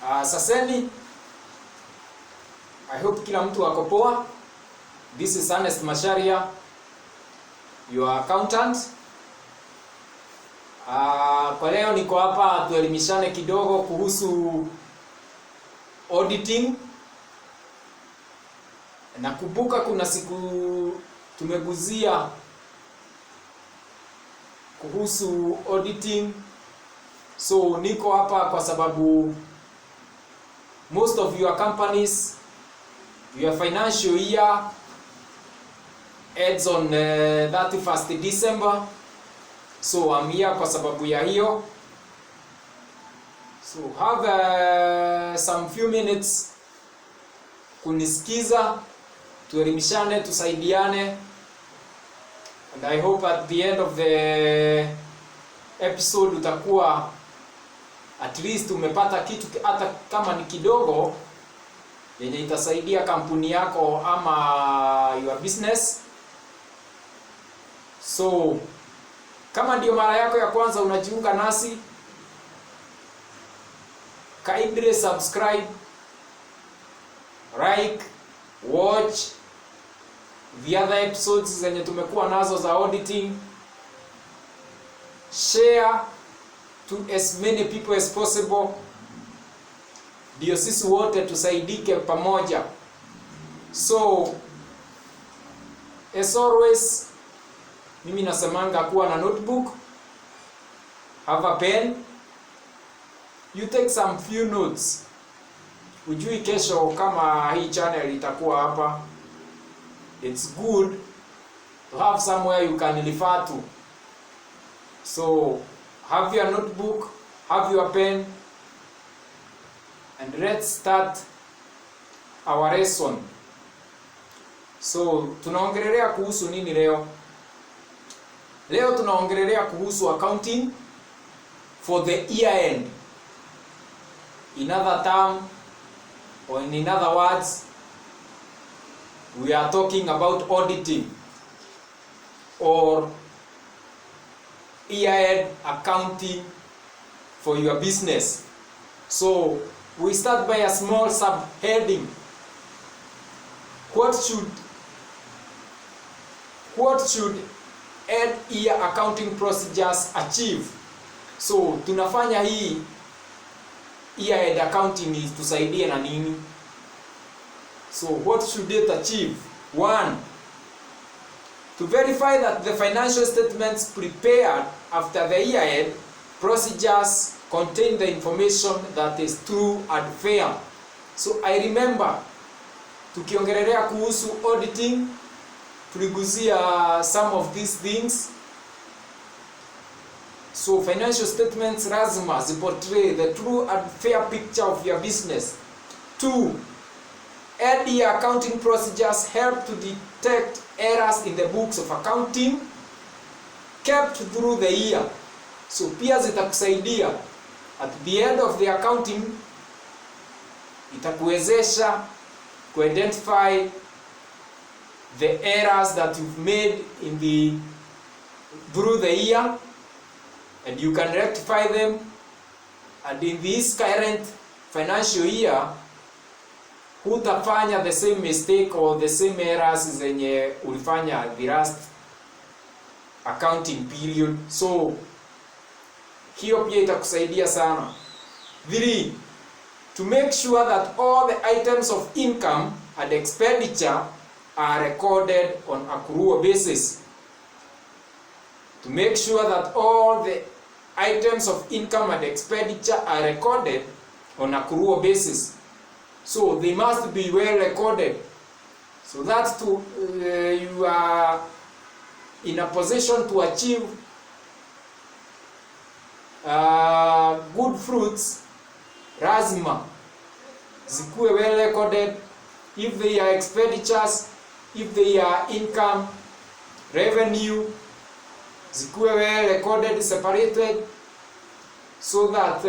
Saseni, I hope kila mtu ako poa. This is E.N.MACHARIA, your accountant. Kwa leo niko hapa tuelimishane kidogo kuhusu auditing. Nakumbuka kuna siku tumeguzia kuhusu auditing. So niko hapa kwa sababu most of your companies, your financial year ends on 31st December. So I'm here kwa sababu ya hiyo. So have some few minutes kunisikiza, tuelimishane, tusaidiane. And I hope at the end of the episode utakuwa at least umepata kitu hata kama ni kidogo yenye itasaidia kampuni yako ama your business. So kama ndio mara yako ya kwanza unajiunga nasi, kindly subscribe, like, watch the other episodes zenye tumekuwa nazo za auditing, share to as many people as possible, ndio sisi wote tusaidike pamoja. So as always, mimi nasemanga kuwa na notebook, have a pen, you take some few notes. Ujui kesho kama hii channel itakuwa hapa. It's good to have somewhere you can refer to. So have your notebook, have your pen, and let's start our lesson. So tunaongelelea kuhusu nini leo? Leo tunaongelelea kuhusu accounting for the year end. In other term, or in other words, we are talking about auditing or year-end accounting for your business. So we start by a small subheading. What should end-year accounting procedures achieve? So tunafanya hii year-end accounting tusaidie na nini? So what should it achieve? 1. To verify that the financial statements prepared after the year-end procedures contain the information that is true and fair. So I remember tukiongelelea kuhusu auditing tuliguzia some of these things. So financial statements lazima ziportray the true and fair picture of your business. 2. End-year accounting procedures help to detect errors in the books of accounting kept through the year. So pia zitakusaidia at the end of the accounting, itakuwezesha to identify the errors that you've made through the year, and you can rectify them. And in this current financial year, hutafanya the same mistake or the same errors zenye ulifanya the last accounting period. So hiyo pia itakusaidia sana. 3. To make sure that all the items of income and expenditure are recorded on accrual basis. To make sure that all the items of income and expenditure are recorded on accrual basis. So they must be well recorded, so that you are in a position to achieve good fruits. Lazima zikuwe well recorded, if they are expenditures, if they are income, revenue, zikuwe well recorded, separated, so that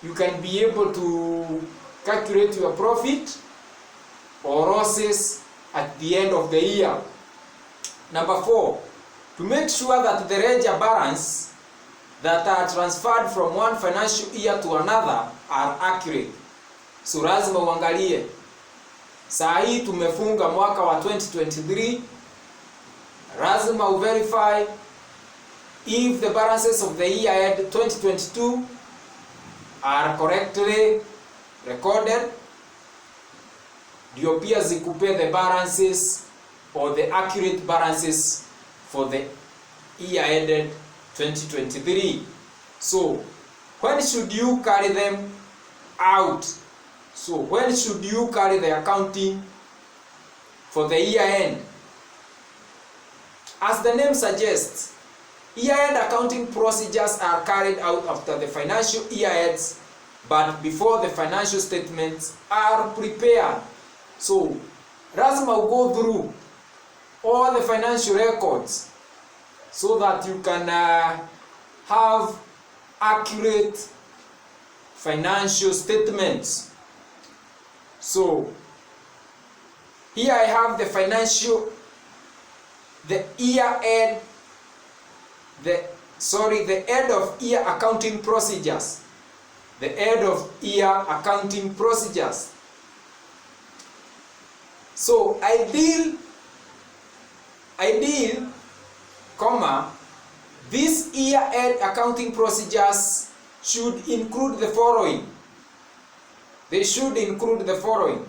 you can be able to calculate your profit or losses at the end of the year. Number 4, to make sure that the ledger balance that are transferred from one financial year to another are accurate. So lazima uangalie. Saa hii tumefunga mwaka wa 2023. Lazima uverify if the balances of the year end 2022 are correctly recorded. Ndio pia zikupe the balances or the accurate balances for the year ended 2023. So when should you carry them out? So when should you carry the accounting for the year end? As the name suggests, year-end accounting procedures are carried out after the financial year ends, but before the financial statements are prepared. So, lazima you go through all the financial records so that you can have accurate financial statements. So, here I have the end of year accounting procedures. The end of year accounting procedures. So ideal, this year end accounting procedures should include the following. They should include the following.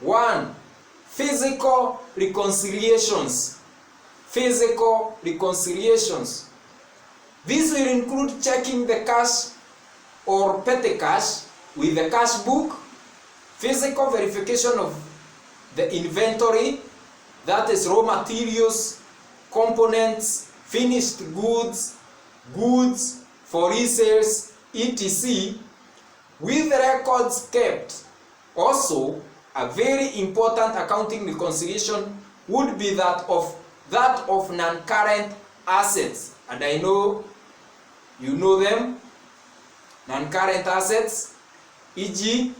1. Physical reconciliations. Physical reconciliations. This will include checking the cash or petty cash with the cash book, physical verification of the inventory, that is raw materials, components, finished goods, goods for resales, etc., with the records kept. Also, a very important accounting reconciliation would be that of non-current assets, and I know you know them. Non-current assets, e.g.,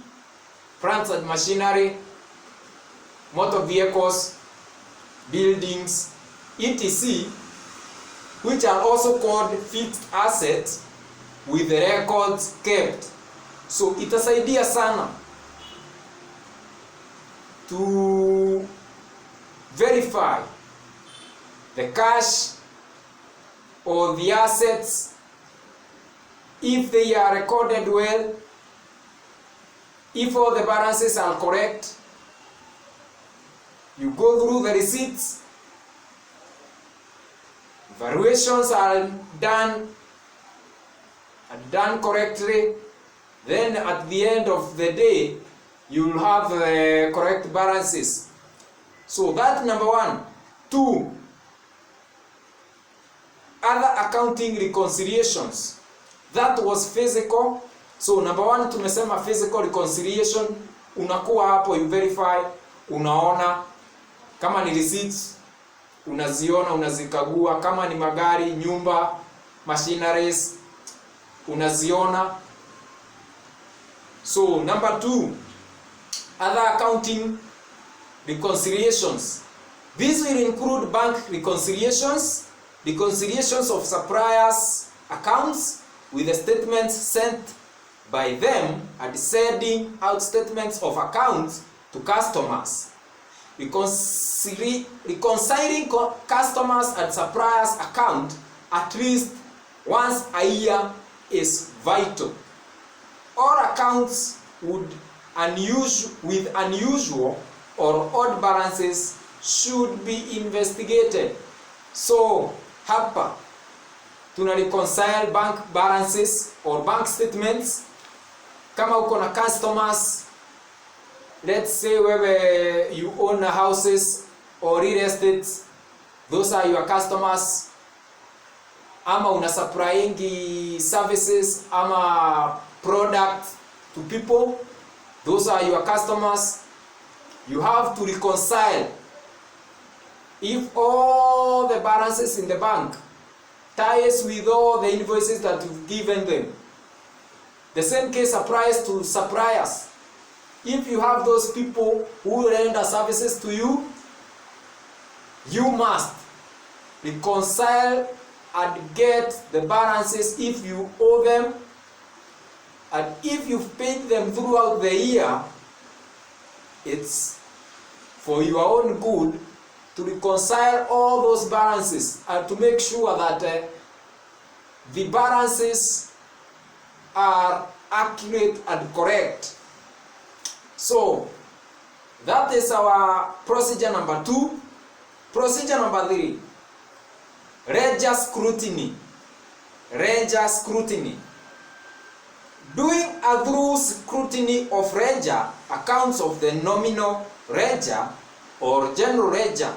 plants and machinery, motor vehicles, buildings, etc., which are also called fixed assets with the records kept. So itasaidia sana to verify the cash or the assets, if they are recorded well, if all the balances are correct. You go through the receipts, valuations are done correctly, then at the end of the day you will have the correct balances. So that's number 1. 2. Other accounting reconciliations. That was physical. So number 1 tumesema physical reconciliation. Unakuwa hapo, you verify, unaona kama ni receipts, unaziona, unazikagua. Kama ni magari, nyumba, machineries, unaziona. So number 2, other accounting reconciliations. These will include bank reconciliations, reconciliations of suppliers' accounts with the statements sent by them, and sending out statements of accounts to customers. Reconciling customers and suppliers' account at least once a year is vital. All accounts with unusual or odd balances should be investigated. So hapa tuna reconcile bank balances or bank statements. Kama uko na customers, let's say wewe you own houses or real estate, those are your customers. Ama una supplying services ama product to people, those are your customers. You have to reconcile if all the balances in the bank ties with all the invoices that you've given them. The same case applies to suppliers. If you have those people who render services to you, you must reconcile and get the balances if you owe them, and if you've paid them throughout the year, it's for your own good to reconcile all those balances and to make sure that the balances are accurate and correct. So that is our procedure number 2. Procedure number 3, ledger scrutiny. Ledger scrutiny. Doing a thorough scrutiny of ledger accounts of the nominal ledger or general ledger.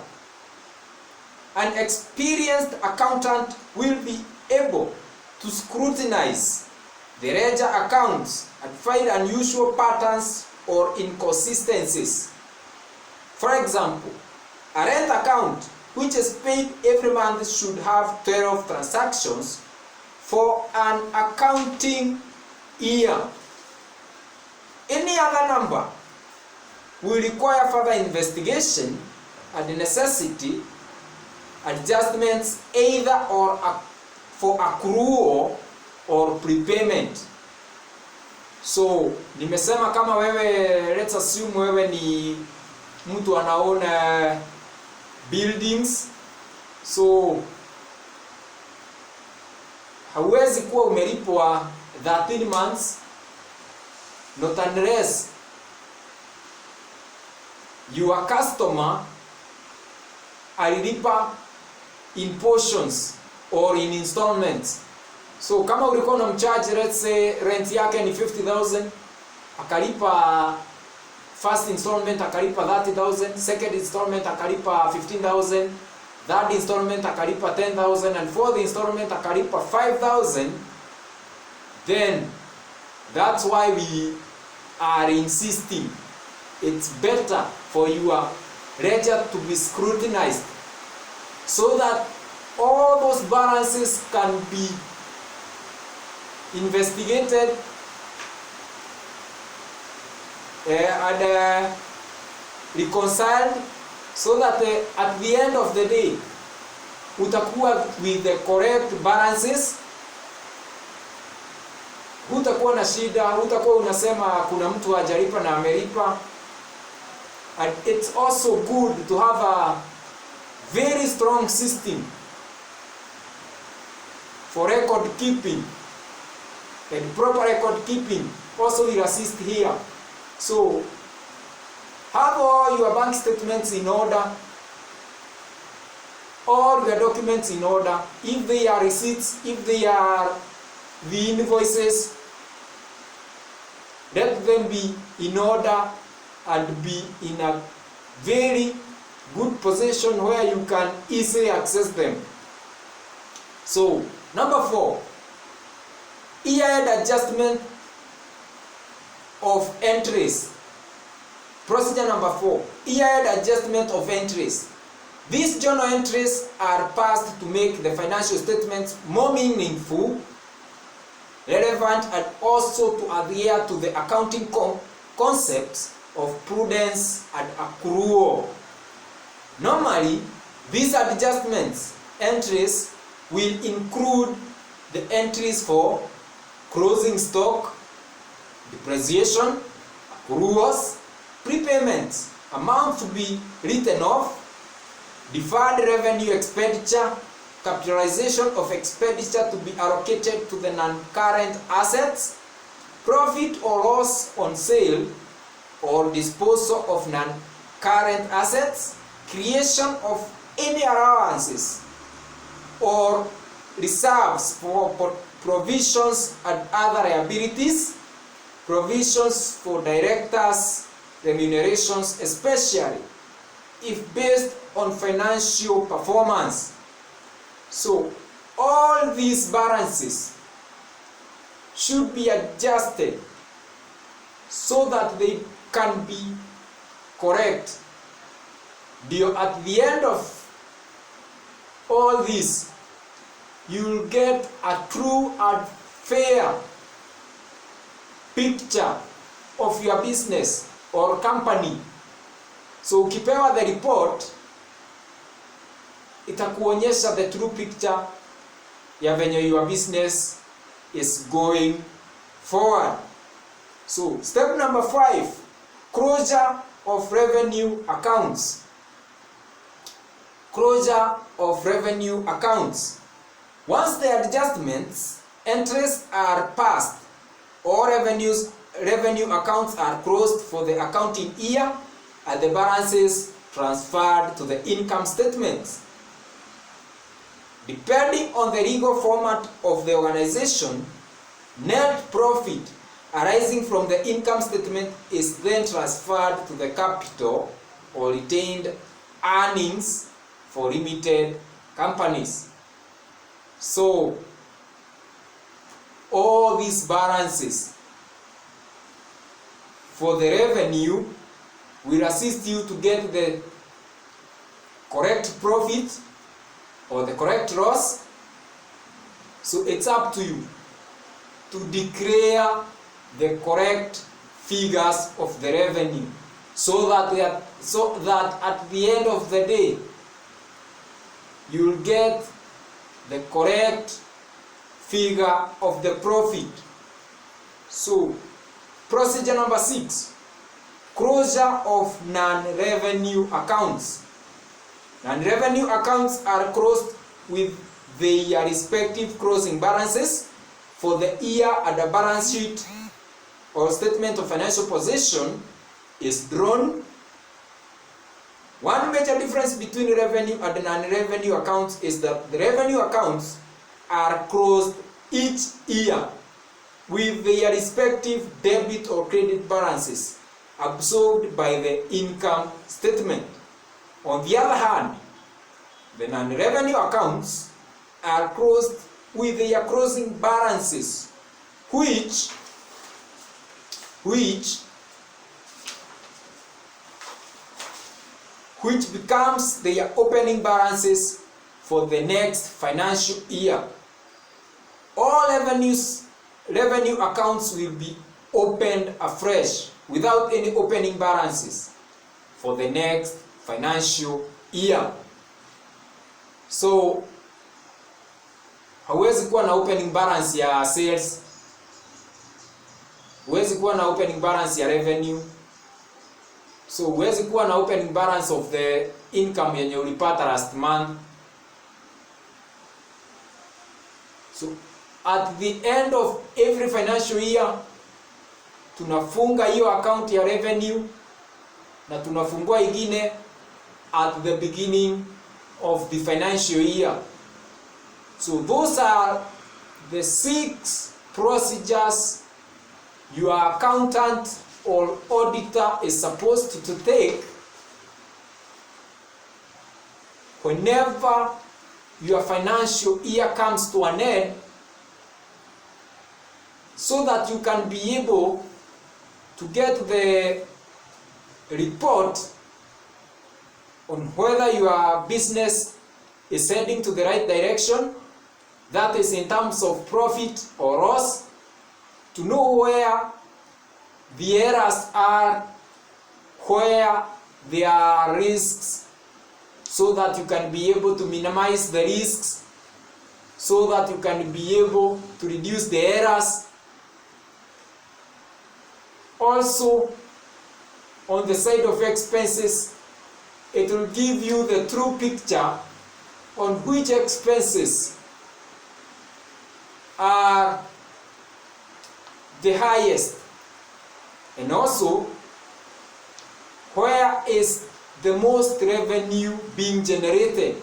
An experienced accountant will be able to scrutinize the ledger accounts and find unusual patterns or inconsistencies. For example, a rent account which is paid every month should have 12 transactions for an accounting year. Any other number will require further investigation and necessity adjustments either for accrual or prepayment. So nimesema kama wewe, let's assume wewe ni mtu anaona buildings, so hauwezi kuwa umelipwa 13 months not unless your customer alilipa in portions or in installments. So kama ulikuwa unamcharge, let's say rent yake ni 50,000, akalipa first installment akalipa 30,000, second installment akalipa 15,000, third installment akalipa 10,000, and fourth installment akalipa 5,000, then that's why we are insisting it's better for your ledger to be scrutinized so that all those balances can be investigated and reconciled, so that at the end of the day utakuwa with the correct balances. Hutakuwa na shida, hutakuwa unasema kuna mtu hajalipa na amelipa. And it's also good to have a very strong system for record keeping, and proper record keeping also will assist here. So have all your bank statements in order, all your documents in order. If they are receipts, if they are the invoices, let them be in order and be in a very good position where you can easily access them. So number 4, year-end adjustment of entries. Procedure number 4, year-end adjustment of entries. These journal entries are passed to make the financial statements more meaningful, relevant, and also to adhere to the accounting concepts of prudence and accrual. Normally, these adjustments entries will include the entries for closing stock, depreciation, accruals, prepayments, amount to be written off, deferred revenue expenditure, capitalization of expenditure to be allocated to the non-current assets, profit or loss on sale or disposal of non-current assets, creation of any allowances or reserves for provisions and other liabilities, provisions for directors' remunerations, especially if based on financial performance. So all these balances should be adjusted so that they can be correct. At the end of all this, you will get a true and fair picture of your business or company. So ukipewa the report, itakuonyesha the true picture ya venye your business is going forward. So step number 5, closure of revenue accounts. Closure of revenue accounts. Once the adjustments entries are passed, all revenue accounts are closed for the accounting year and the balances transferred to the income statements. Depending on the legal format of the organization, net profit arising from the income statement is then transferred to the capital or retained earnings for limited companies. So all these balances for the revenue will assist you to get the correct profit or the correct loss. So it's up to you to declare the correct figures of the revenue so that at the end of the day you will get the correct figure of the profit. So procedure number 6, closure of non-revenue accounts. Non-revenue accounts are closed with their respective closing balances for the year, and the balance sheet or statement of financial position is drawn. One major difference between revenue and non-revenue accounts is that the revenue accounts are closed each year with their respective debit or credit balances absorbed by the income statement. On the other hand, the non-revenue accounts are closed with their closing balances, which becomes their opening balances for the next financial year. All revenue accounts will be opened afresh without any opening balances for the next financial year. So hauwezi kuwa na opening balance ya sales, huwezi kuwa na opening balance ya revenue, so huwezi kuwa na opening balance of the income yenye ulipata last month. So at the end of every financial year tunafunga hiyo account ya revenue na tunafungua ingine at the beginning of the financial year. So those are the 6 procedures your accountant or auditor is supposed to take whenever your financial year comes to an end, so that you can be able to get the report on whether your business is heading to the right direction, that is in terms of profit or loss, to know where the errors are, where there are risks, so that you can be able to minimize the risks, so that you can be able to reduce the errors. Also, on the side of expenses, it will give you the true picture on which expenses are the highest, and also where is the most revenue being generated.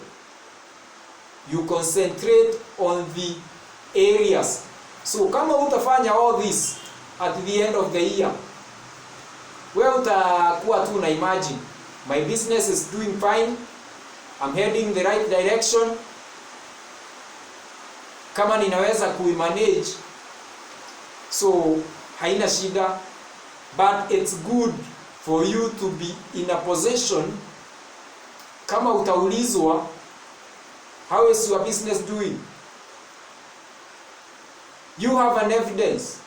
You concentrate on the areas. So kama utafanya all this at the end of the year, wewe utakuwa tu na imagine, my business is doing fine, I'm heading the right direction, kama ninaweza kuimanage, so haina shida. But it's good for you to be in a position, kama utaulizwa, how is your business doing, you have an evidence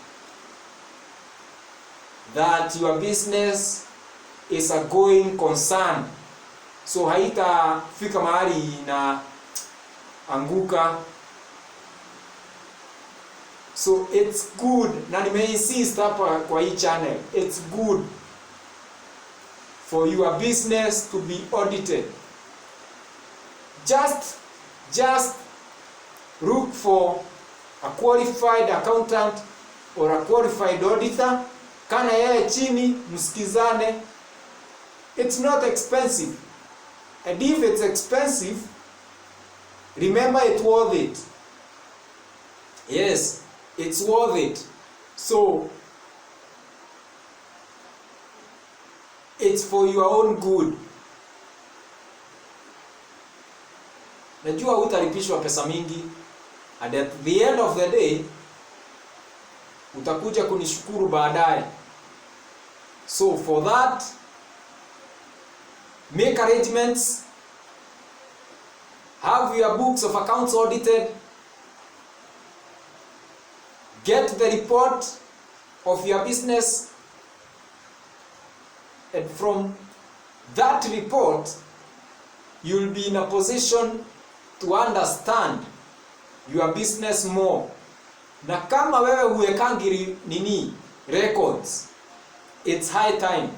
that your business is a going concern. So haitafika mahali na anguka, So it's good, na nimeinsist hapa kwa hii channel, it's good for your business to be audited. Just look for a qualified accountant or a qualified auditor. Kana yeye chini, msikizane. It's not expensive. And if it's expensive, remember it's worth it. Yes, it's worth it. So it's for your own good. Najua hutalipishwa pesa mingi, and at the end of the day utakuja kunishukuru baadaye. So for that, make arrangements, have your books of accounts audited, get the report of your business, and from that report you'll be in a position to understand your business more. Na kama wewe huwekangi records, it's high time.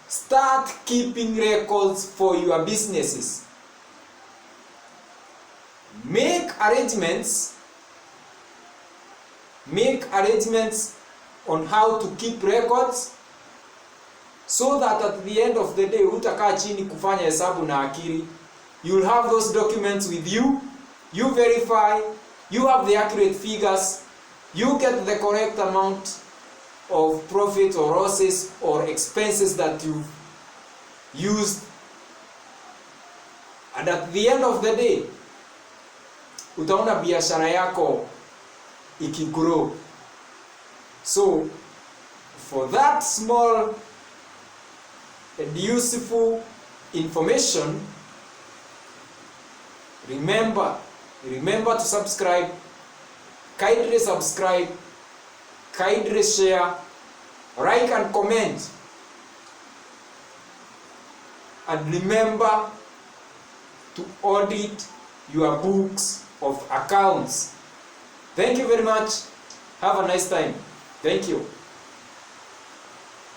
Start keeping records for your businesses. Make arrangements on how to keep records, so that at the end of the day utakaa chini kufanya hesabu na akili. You'll have those documents with you. You verify, you have the accurate figures, you get the correct amount of profit or losses or expenses that you've used, and at the end of the day utaona biashara yako ikigrow. So for that small and useful information, remember to subscribe, kindly subscribe, kindly share, like and comment, and remember to audit your books of accounts. Thank you very much. Have a nice time. Thank you.